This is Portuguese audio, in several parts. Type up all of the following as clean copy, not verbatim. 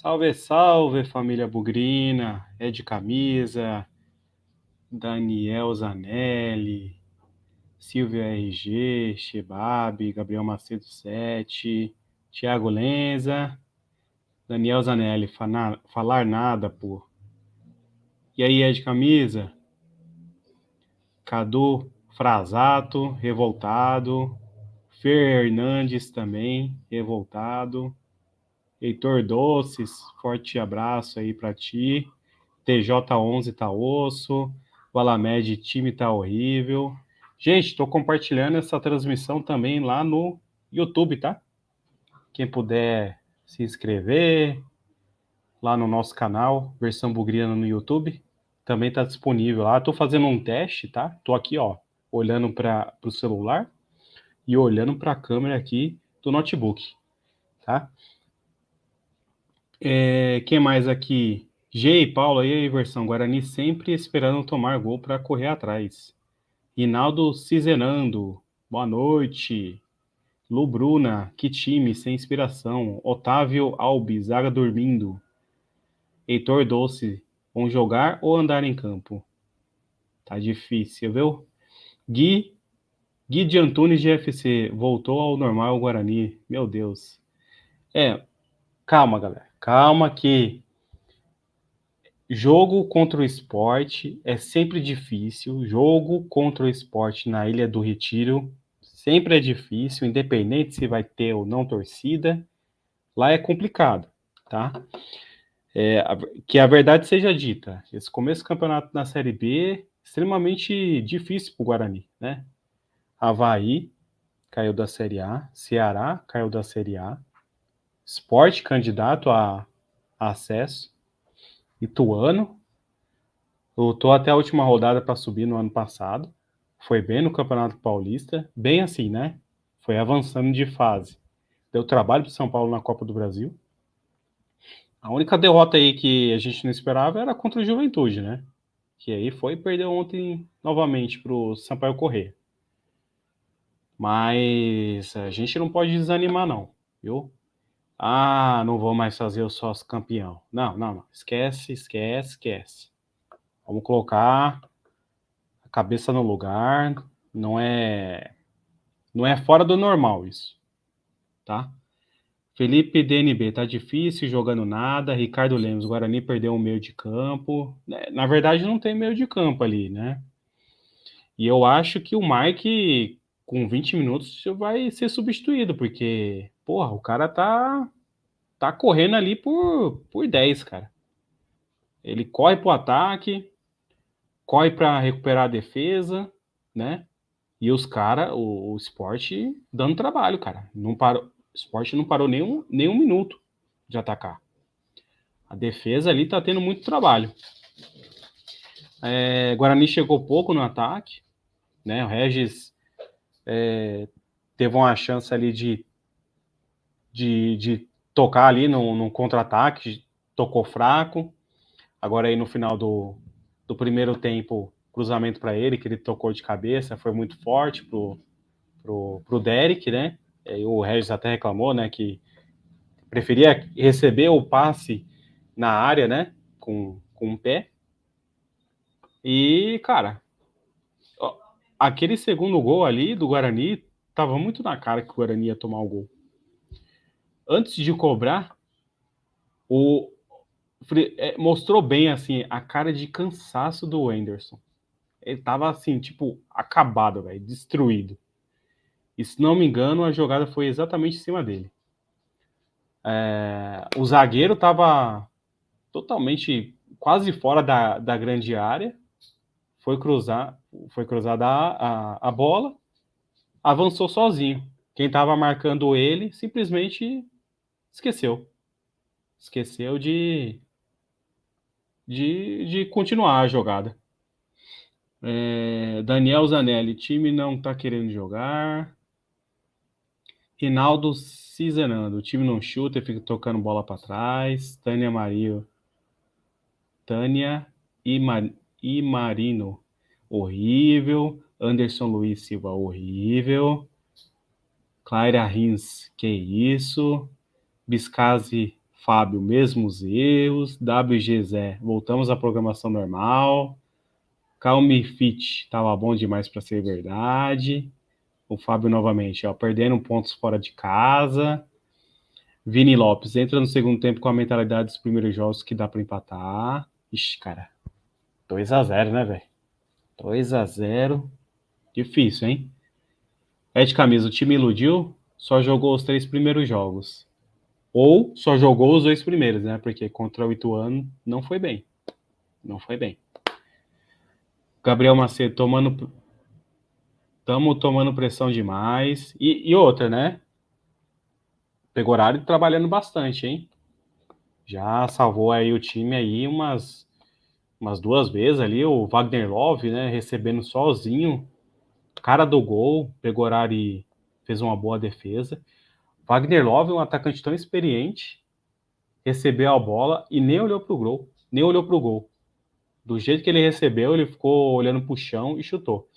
Salve, salve, família Bugrina, Ed Camisa, Daniel Zanelli, Silvio RG, Shebab, Gabriel Macedo 7, Thiago Lenza, Daniel Zanelli, falar nada, pô. E aí, Ed Camisa, Cadu Frasato, revoltado, Fer Hernandes também, revoltado, Heitor Doces, forte abraço aí pra ti. TJ11 tá osso, o Alamed time tá horrível. Gente, estou compartilhando essa transmissão também lá no YouTube, tá? Quem puder se inscrever lá no nosso canal, Versão Bugriana no YouTube, também tá disponível lá. Tô fazendo um teste, tá? Tô aqui, ó, olhando para o celular e olhando para a câmera aqui do notebook, tá? Quem mais aqui? G e Paulo, aí, versão Guarani sempre esperando tomar gol para correr atrás. Rinaldo Cizenando, boa noite. Lu Bruna, que time, sem inspiração. Otávio Alves, zaga dormindo. Heitor Doce, vão jogar ou andar em campo? Tá difícil, viu? Gui de Antunes de FC, voltou ao normal o Guarani. Meu Deus. Calma, galera. Calma que jogo contra o Sport é sempre difícil. Jogo contra o Sport na Ilha do Retiro sempre é difícil, independente se vai ter ou não torcida. Lá é complicado, tá? Que a verdade seja dita. Esse começo do campeonato na Série B extremamente difícil para o Guarani, né? Avaí caiu da Série A, Ceará caiu da Série A, Sport candidato a acesso, Ituano lutou até a última rodada para subir no ano passado. Foi bem no Campeonato Paulista. Bem assim, né? Foi avançando de fase. Deu trabalho para São Paulo na Copa do Brasil. A única derrota aí que a gente não esperava era contra o Juventude, né? Que aí foi e perdeu ontem novamente para o Sampaio Corrêa. Mas a gente não pode desanimar, não, viu? Ah, não vou mais fazer o sócio campeão. Não, não, não. Esquece, esquece, esquece. Vamos colocar a cabeça no lugar. Não é fora do normal isso, tá? Felipe DNB, tá difícil, jogando nada. Ricardo Lemos, Guarani perdeu o meio de campo. Na verdade, não tem meio de campo ali, né? E eu acho que o Mike, com 20 minutos, vai ser substituído, porque, porra, o cara tá correndo ali por 10, cara. Ele corre pro ataque, corre para recuperar a defesa, né? E os caras, o Sport dando trabalho, cara. Não parou, o Sport não parou nenhum minuto de atacar. A defesa ali tá tendo muito trabalho. Guarani chegou pouco no ataque, né? O Regis teve uma chance ali de tocar ali no contra-ataque, tocou fraco. Agora aí no final do primeiro tempo, cruzamento para ele, que ele tocou de cabeça, foi muito forte pro Derek, né? E o Regis até reclamou, né, que preferia receber o passe na área, né, com o pé. E, cara, aquele segundo gol ali do Guarani, tava muito na cara que o Guarani ia tomar o gol. Antes de cobrar, mostrou bem, assim, a cara de cansaço do Anderson. Ele tava, assim, tipo, acabado, velho, destruído. E se não me engano, a jogada foi exatamente em cima dele. O zagueiro tava totalmente quase fora da grande área. Foi cruzada a bola, avançou sozinho. Quem estava marcando ele simplesmente esqueceu. Esqueceu de continuar a jogada. Daniel Zanelli, time não tá querendo jogar. Rinaldo Cizenando, o time não chuta, fica tocando bola para trás. Tânia e Marino, horrível. Anderson Luiz Silva, horrível. Clara Rins, que isso. Biscazzi Fábio, mesmos erros. WGZ, voltamos à programação normal. Calme Fit, tava bom demais para ser verdade. O Fábio novamente, ó, perdendo pontos fora de casa. Vini Lopes, entra no segundo tempo com a mentalidade dos primeiros jogos que dá para empatar. Ixi, cara, 2-0, né, velho? 2-0. Difícil, hein? Ed Camisa, o time iludiu, só jogou os 3 primeiros jogos. Ou só jogou os 2 primeiros, né? Porque contra o Ituano não foi bem. Não foi bem. Gabriel Macedo, estamos tomando pressão demais. E outra, né? Pegorari trabalhando bastante, hein? Já salvou aí o time aí umas 2 vezes ali. O Wagner Love, né? Recebendo sozinho. Cara do gol. Pegorari fez uma boa defesa. Wagner Love, um atacante tão experiente, recebeu a bola e nem olhou pro gol. Nem olhou pro gol. Do jeito que ele recebeu, ele ficou olhando pro chão e chutou.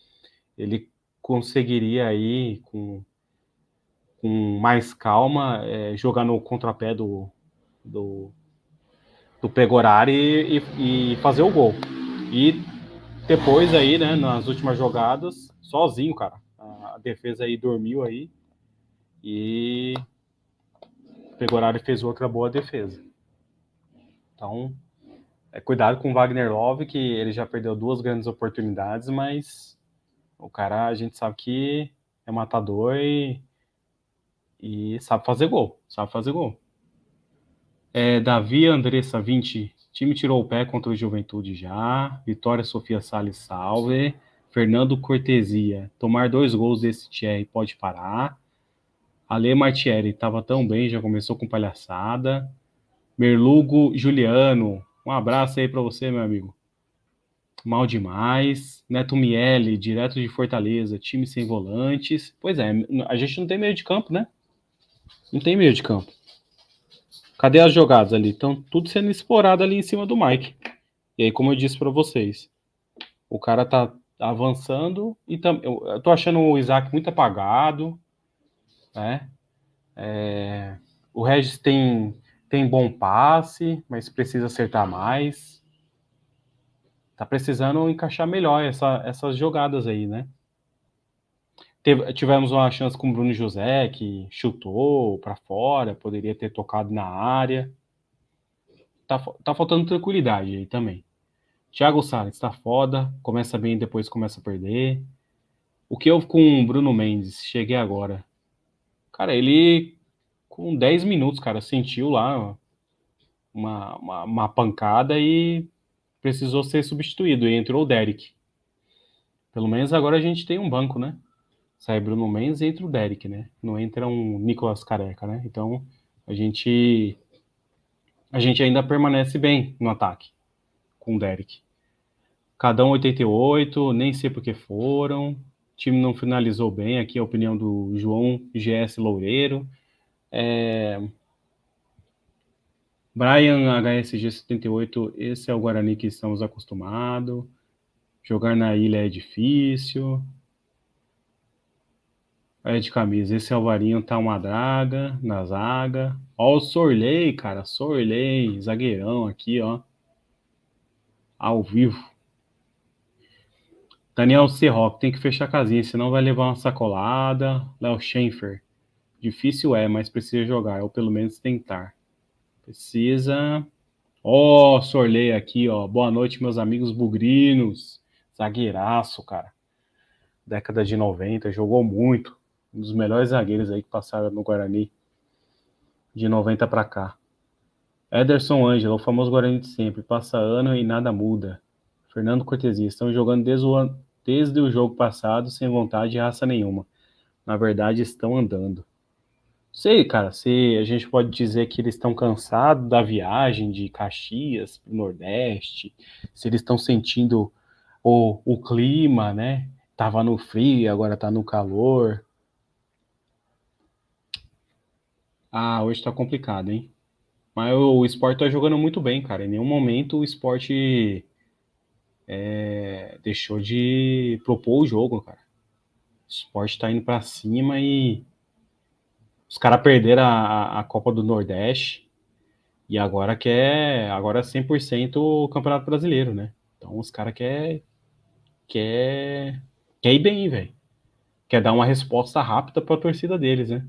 Ele conseguiria aí, com mais calma, jogar no contrapé do, do Pegorari e fazer o gol. E depois aí, né, nas últimas jogadas, sozinho, cara. A defesa aí dormiu aí e o Pegorari fez outra boa defesa. Então, cuidado com o Wagner Love, que ele já perdeu 2 grandes oportunidades, mas o cara, a gente sabe que é matador e sabe fazer gol. Sabe fazer gol. Davi Andressa 20. Time tirou o pé contra o Juventude já. Vitória Sofia Salles salve. Fernando Cortesia. Tomar 2 gols desse Thierry pode parar. Ale Martieri estava tão bem, já começou com palhaçada. Merlugo Juliano. Um abraço aí para você, meu amigo. Mal demais. Neto Miele, direto de Fortaleza, time sem volantes. Pois é, a gente não tem meio de campo, né? Não tem meio de campo. Cadê as jogadas ali? Estão tudo sendo explorado ali em cima do Mike. E aí, como eu disse para vocês, o cara tá avançando e eu tô achando o Isaac muito apagado, né? O Regis tem bom passe, mas precisa acertar mais. Tá precisando encaixar melhor essas jogadas aí, né? Tivemos uma chance com o Bruno José, que chutou para fora, poderia ter tocado na área. Tá faltando tranquilidade aí também. Thiago Salles tá foda, começa bem e depois começa a perder. O que houve com o Bruno Mendes? Cheguei agora. Cara, ele com 10 minutos, cara, sentiu lá uma pancada e precisou ser substituído. E entrou o Derek. Pelo menos agora a gente tem um banco, né? Sai Bruno Mendes e entra o Derek, né? Não entra um Nicolas Careca, né? Então a gente ainda permanece bem no ataque com o Derek. Cada um 88, nem sei por que foram. O time não finalizou bem. Aqui é a opinião do João GS Loureiro. Brian HSG 78, esse é o Guarani que estamos acostumados. Jogar na ilha é difícil. É de camisa. Esse Alvarinho tá uma draga na zaga. Ó, o Sorley, cara. Sorley, zagueirão aqui, ó. Ao vivo. Daniel Serroc, tem que fechar a casinha, senão vai levar uma sacolada. Léo Schenfer. Difícil mas precisa jogar, ou pelo menos tentar. Precisa. Ó, Sorley aqui, ó. Boa noite, meus amigos bugrinos. Zagueiraço, cara. Década de 90, jogou muito. Um dos melhores zagueiros aí que passaram no Guarani. De 90 pra cá. Ederson Ângelo, o famoso Guarani de sempre. Passa ano e nada muda. Fernando Cortesia, estão jogando desde o jogo passado sem vontade e raça nenhuma. Na verdade, estão andando. Sei, cara, se a gente pode dizer que eles estão cansados da viagem de Caxias para o Nordeste, se eles estão sentindo o clima, né? Tava no frio, agora tá no calor. Ah, hoje tá complicado, hein? Mas o esporte tá jogando muito bem, cara. Em nenhum momento o esporte deixou de propor o jogo, cara. O esporte tá indo pra cima e os caras perderam a Copa do Nordeste. E agora agora 100% o Campeonato Brasileiro, né? Então os caras quer ir bem, velho. Quer dar uma resposta rápida para a torcida deles, né?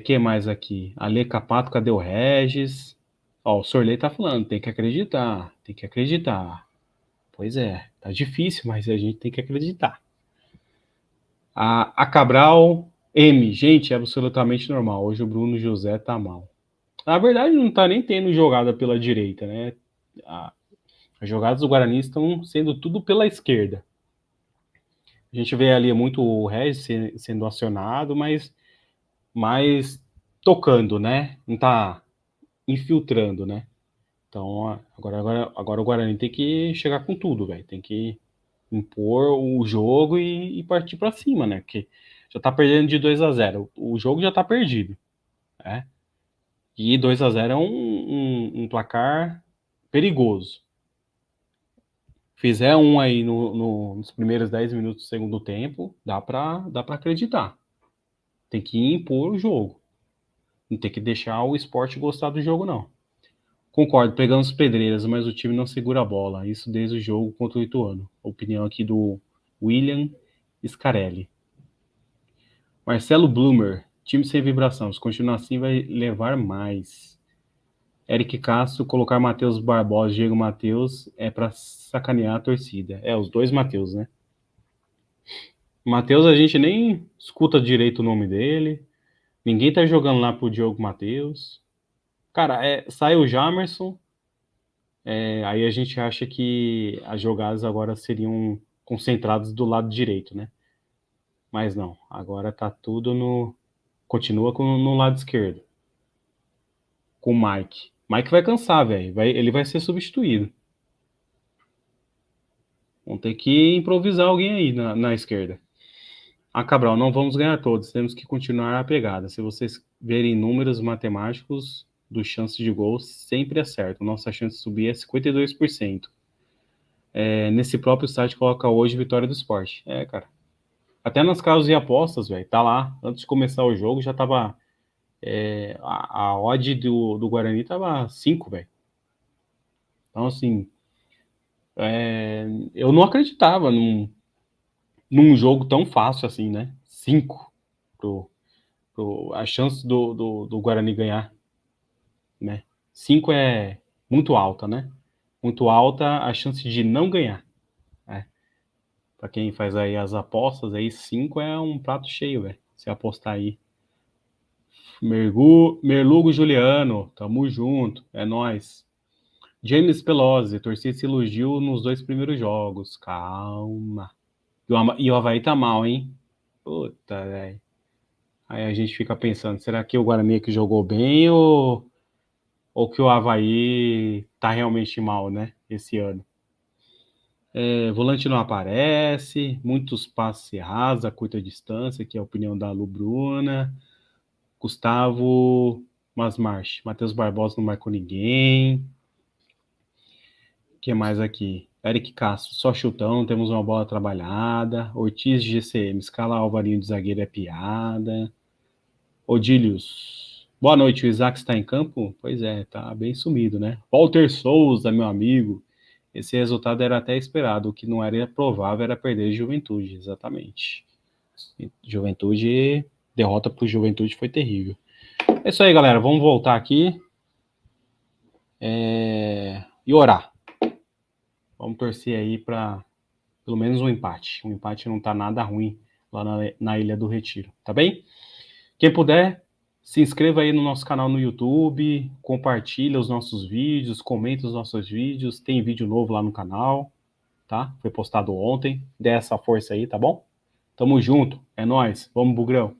Que mais aqui? Ale Capato, cadê o Regis? Ó, o Sorley tá falando, tem que acreditar, tem que acreditar. Pois é, tá difícil, mas a gente tem que acreditar. A Cabral M, gente, é absolutamente normal. Hoje o Bruno José tá mal. Na verdade, não tá nem tendo jogada pela direita, né? As jogadas do Guarani estão sendo tudo pela esquerda. A gente vê ali muito o Regis sendo acionado, mas tocando, né? Não tá infiltrando, né? Então, agora o Guarani tem que chegar com tudo, velho. Tem que impor o jogo e partir para cima, né? Porque já tá perdendo de 2-0. O jogo já tá perdido, né? E 2-0 é um placar perigoso. Fizer um aí nos primeiros 10 minutos do segundo tempo, dá pra acreditar. Tem que impor o jogo. Não tem que deixar o esporte gostar do jogo, não. Concordo, pegamos pedreiras, mas o time não segura a bola. Isso desde o jogo contra o Ituano. Opinião aqui do William Scarelli. Marcelo Blumer, time sem vibração. Se continuar assim, vai levar mais. Eric Castro, colocar Matheus Barbosa e Diego Matheus é para sacanear a torcida. Os dois Matheus, né? Matheus, a gente nem escuta direito o nome dele. Ninguém tá jogando lá pro Diogo Matheus. Cara, sai o Jamerson. Aí a gente acha que as jogadas agora seriam concentradas do lado direito, né? Mas não. Agora tá tudo no. Continua no lado esquerdo. Com o Mike. Mike vai cansar, velho. Ele vai ser substituído. Vão ter que improvisar alguém aí na esquerda. Cabral, não vamos ganhar todos. Temos que continuar a pegada. Se vocês verem números matemáticos do chance de gol, sempre acertam. Nossa chance de subir é 52%. Nesse próprio site coloca hoje vitória do esporte. Cara. Até nas casas de apostas, velho. Tá lá. Antes de começar o jogo, já tava. A odd do Guarani tava 5, velho. Então, assim. Eu não acreditava num jogo tão fácil assim, né? 5 a chance do Guarani ganhar, né? 5 é muito alta, né? Muito alta a chance de não ganhar. Né? Para quem faz aí as apostas, aí 5 é um prato cheio, velho. Se apostar aí. Merlugo Juliano, tamo junto, é nóis. James Pelosi, torcida se elogiou nos 2 primeiros jogos. Calma. E o Avaí tá mal, hein? Puta, velho. Aí a gente fica pensando, será que o Guarani que jogou bem ou que o Avaí tá realmente mal, né? Esse ano. Volante não aparece, muitos passes errados a curta distância, que é a opinião da Lu Bruna. Gustavo Masmarch, Matheus Barbosa não marcou ninguém. O que mais aqui? Eric Castro, só chutão, temos uma bola trabalhada. Ortiz GCM, escala Alvarinho de zagueiro é piada. Odílios. Boa noite, o Isaac está em campo? Pois é, tá bem sumido, né? Walter Souza, meu amigo. Esse resultado era até esperado, o que não era provável era perder de Juventude, exatamente. Derrota pro Juventude foi terrível. É isso aí, galera, vamos voltar aqui e orar. Vamos torcer aí para pelo menos um empate. Um empate não tá nada ruim lá na Ilha do Retiro, tá bem? Quem puder, se inscreva aí no nosso canal no YouTube, compartilha os nossos vídeos, comenta os nossos vídeos, tem vídeo novo lá no canal, tá? Foi postado ontem, dê essa força aí, tá bom? Tamo junto, é nóis, vamos Bugrão!